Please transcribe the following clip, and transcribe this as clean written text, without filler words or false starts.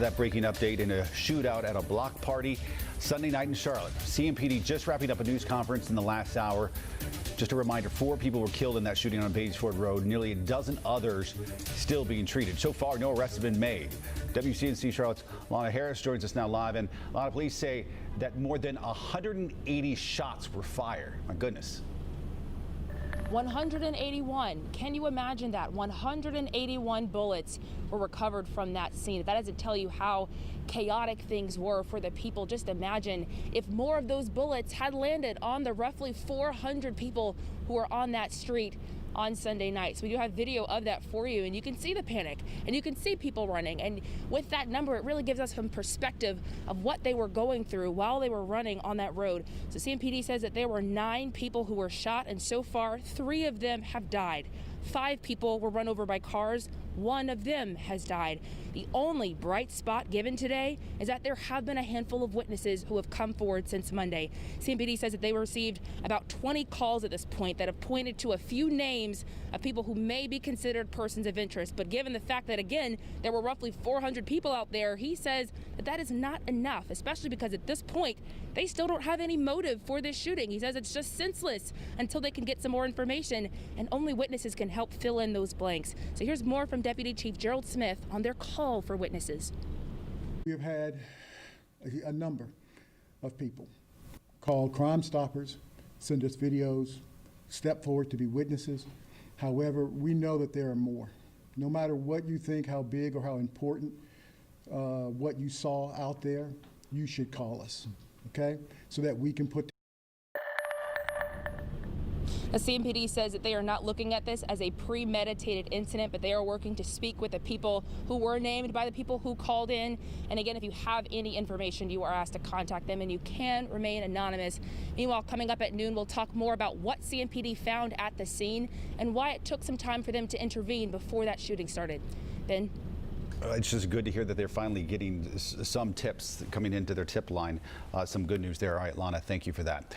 That breaking update in a shootout at a block party Sunday night in Charlotte. CMPD just wrapping up a news conference in the last hour. Just a reminder, 4 people were killed in that shooting on Batesford Road. Nearly a dozen others still being treated. So far, no arrests have been made. WCNC Charlotte's Lana Harris joins us now live. And Lana, police say that more than 180 shots were fired. My goodness. 181. Can you imagine that? 181 bullets were recovered from that scene. If that doesn't tell you how chaotic things were for the people, just imagine if more of those bullets had landed on the roughly 400 people who were on that street on Sunday night. So we do have video of that for you, and you can see the panic and you can see people running. And with that number, it really gives us some perspective of what they were going through while they were running on that road. So CMPD says that there were 9 people who were shot, and so far 3 of them have died. 5 people were run over by cars. 1 of them has died. The only bright spot given today is that there have been a handful of witnesses who have come forward since Monday. CMPD says that they received about 20 calls at this point that have pointed to a few names of people who may be considered persons of interest. But given the fact that, again, there were roughly 400 people out there, he says that that is not enough, especially because at this point, they still don't have any motive for this shooting. He says it's just senseless until they can get some more information, and only witnesses can help fill in those blanks. So here's more from Deputy Chief Gerald Smith on their call for witnesses. We have had a number of people call Crime Stoppers, send us videos, step forward to be witnesses. However, we know that there are more. No matter what you think, how big or how important what you saw out there, you should call us, okay? So that we can put. The CMPD says that they are not looking at this as a premeditated incident, but they are working to speak with the people who were named by the people who called in. And again, if you have any information, you are asked to contact them, and you can remain anonymous. Meanwhile, coming up at noon, we'll talk more about what CMPD found at the scene and why it took some time for them to intervene before that shooting started. Ben? It's just good to hear that they're finally getting some tips coming into their tip line. Some good news there. All right, Lana, thank you for that.